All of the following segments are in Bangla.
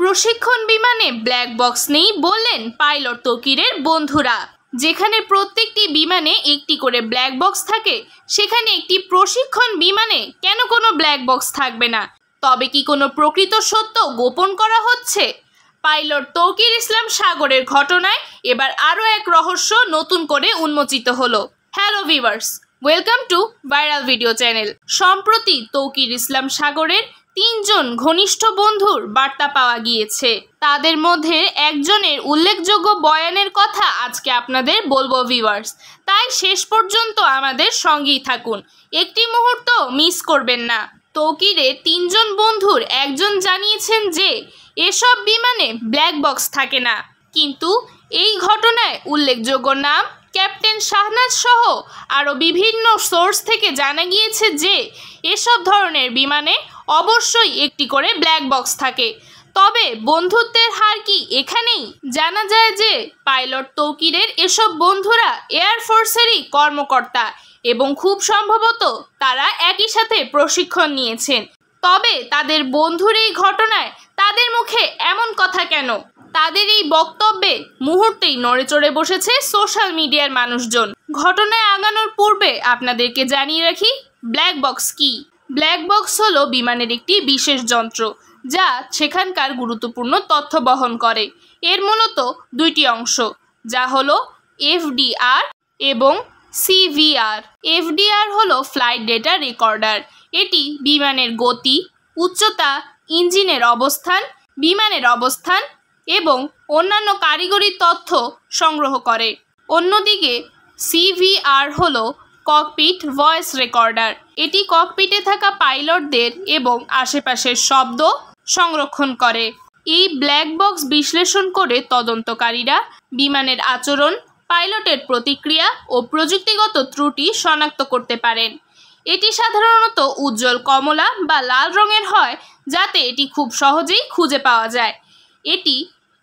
প্রশিক্ষণ বিমানে ব্ল্যাক বক্স নেই বললেন পাইলট তৌকিরের বন্ধুরা। যেখানে প্রত্যেকটি বিমানে একটি করে ব্ল্যাক বক্স থাকে, সেখানে একটি প্রশিক্ষণ বিমানে কেন কোনো ব্ল্যাক বক্স থাকবে না? তবে কি কোনো প্রকৃত সত্য গোপন করা হচ্ছে? পাইলট তৌকির ইসলাম সাগরের ঘটনায় এবার আরও এক রহস্য নতুন করে উন্মোচিত হলো। Hello viewers, welcome to viral video channel. সম্প্রতি তৌকির ইসলাম সাগরের 3 জন ঘনিষ্ঠ বন্ধুর বার্তা পাওয়া গিয়েছে। তাদের মধ্যে একজনের উল্লেখযোগ্য বয়ানের কথা আজকে আপনাদের বলবো ভিউয়ার্স, তাই শেষ পর্যন্ত আমাদের সঙ্গেই থাকুন, একটি মুহূর্ত মিস করবেন না। তৌকিরের 3 জন বন্ধুর একজন জানিয়েছেন যে এসব বিমানে ব্ল্যাক বক্স থাকে না, কিন্তু এই ঘটনায় উল্লেখযোগ্য নাম ক্যাপ্টেন শাহনাজ সহ আরও বিভিন্ন সোর্স থেকে জানা গিয়েছে যে এসব ধরনের বিমানে অবশ্যই একটি করে ব্ল্যাক বক্স থাকে। তবে বন্ধুত্বের হার কি এখানেই? জানা যায় যে পাইলট তৌকিরের এসব বন্ধুরা এয়ারফোর্সেরই কর্মকর্তা এবং খুব সম্ভবত তারা একই সাথে প্রশিক্ষণ নিয়েছেন। তবে তাদের বন্ধুর এই ঘটনায় তাদের মুখে এমন কথা কেন? তাদের এই বক্তব্যে মুহূর্তেই নড়েচড়ে বসেছে সোশ্যাল মিডিয়ার মানুষজন। ঘটনায় আগানোর পূর্বে আপনাদেরকে জানিয়ে রাখি, ব্ল্যাক বক্স কি? ব্ল্যাক বক্স হলো বিমানের একটি বিশেষ যন্ত্র যা সেখানকার গুরুত্বপূর্ণ তথ্য বহন করে। এর মূলত 2টি অংশ, যা হলো এফডিআর এবং সিভিআর। এফডিআর হলো ফ্লাইট ডেটা রেকর্ডার। এটি বিমানের গতি, উচ্চতা, ইঞ্জিনের অবস্থান, বিমানের অবস্থান এবং অন্যান্য কারিগরি তথ্য সংগ্রহ করে। অন্যদিকে সিভিআর হলো ককপিট ভয়েস রেকর্ডার। এটি ককপিটে থাকা পাইলটদের এবং আশেপাশের শব্দ সংরক্ষণ করে। এই ব্ল্যাক বক্স বিশ্লেষণ করে তদন্তকারীরা বিমানের আচরণ, পাইলটের প্রতিক্রিয়া ও প্রযুক্তিগত ত্রুটি শনাক্ত করতে পারেন। এটি সাধারণত উজ্জ্বল কমলা বা লাল রঙের হয়, যাতে এটি খুব সহজেই খুঁজে পাওয়া যায়। এটি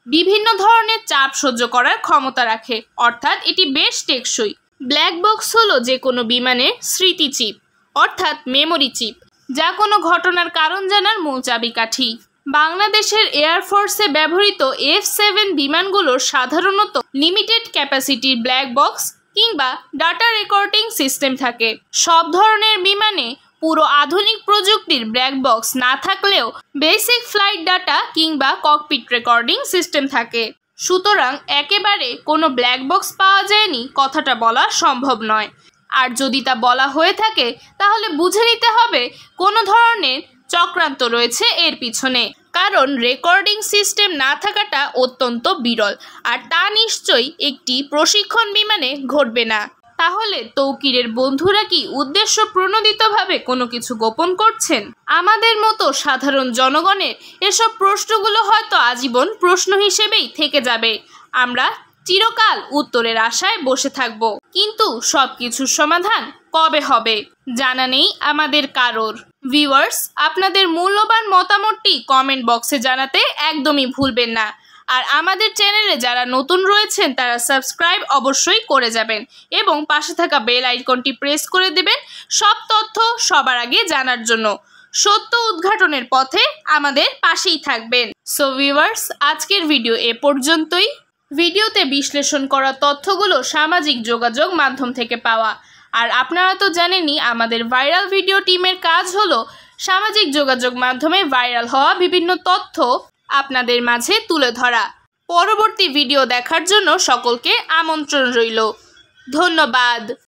বিভিন্ন ধরনের চাপ সহ্য করার ক্ষমতা রাখে, অর্থাৎ এটি বেশ টেকসই। ব্ল্যাক বক্স হলো যে কোনো বিমানের স্মৃতি চিপ, অর্থাৎ মেমোরি চিপ, যা কোনো ঘটনার কারণ জানার মূল চাবিকাঠি। বাংলাদেশের এয়ারফোর্সে ব্যবহৃত F-7 বিমানগুলোর সাধারণত লিমিটেড ক্যাপাসিটির ব্ল্যাক বক্স কিংবা ডাটা রেকর্ডিং সিস্টেম থাকে। সব ধরনের বিমানে পুরো আধুনিক প্রযুক্তির ব্ল্যাক বক্স না থাকলেও বেসিক ফ্লাইট ডাটা কিংবা ককপিট রেকর্ডিং সিস্টেম থাকে। সুতরাং একেবারে কোনো ব্ল্যাক বক্স পাওয়া যায়নি কথাটা বলা সম্ভব নয়। আর যদি তা বলা হয়ে থাকে তাহলে বুঝে নিতে হবে কোনো ধরনের চক্রান্ত রয়েছে এর পিছনে, কারণ রেকর্ডিং সিস্টেম না থাকাটা অত্যন্ত বিরল, আর তা নিশ্চয়ই একটি প্রশিক্ষণ বিমানে ঘটবে না। তাহলে তৌকিরের বন্ধুরা কি উদ্দেশ্য প্রণোদিতভাবে কোনো কিছু গোপন করছেন? আমাদের মতো সাধারণ জনগণের এসব প্রশ্নগুলো হয়তো আজীবন প্রশ্ন হিসেবেই থেকে যাবে। আমরা চিরকাল উত্তরের আশায় বসে থাকব, কিন্তু সবকিছুর সমাধান কবে হবে জানা নেই আমাদের কারোর। ভিউয়ার্স, আপনাদের মূল্যবান মতামতটি কমেন্ট বক্সে জানাতে একদমই ভুলবেন না। আর আমাদের চ্যানেলে যারা নতুন রয়েছেন তারা সাবস্ক্রাইব অবশ্যই করে যাবেন এবং পাশে থাকা বেল আইকনটি প্রেস করে দেবেন সব তথ্য সবার আগে জানার জন্য। সত্য উদ্ঘাটনের পথে আমাদের পাশেই থাকবেন। সো ভিউয়ার্স, আজকের ভিডিও এ পর্যন্তই। ভিডিওতে বিশ্লেষণ করা তথ্যগুলো সামাজিক যোগাযোগ মাধ্যম থেকে পাওয়া। আর আপনারা তো জানেনই আমাদের ভাইরাল ভিডিও টিমের কাজ হলো সামাজিক যোগাযোগ মাধ্যমে ভাইরাল হওয়া বিভিন্ন তথ্য আপনাদের মাঝে তুলে ধরা। পরবর্তী ভিডিও দেখার জন্য সকলকে আমন্ত্রণ রইল। ধন্যবাদ।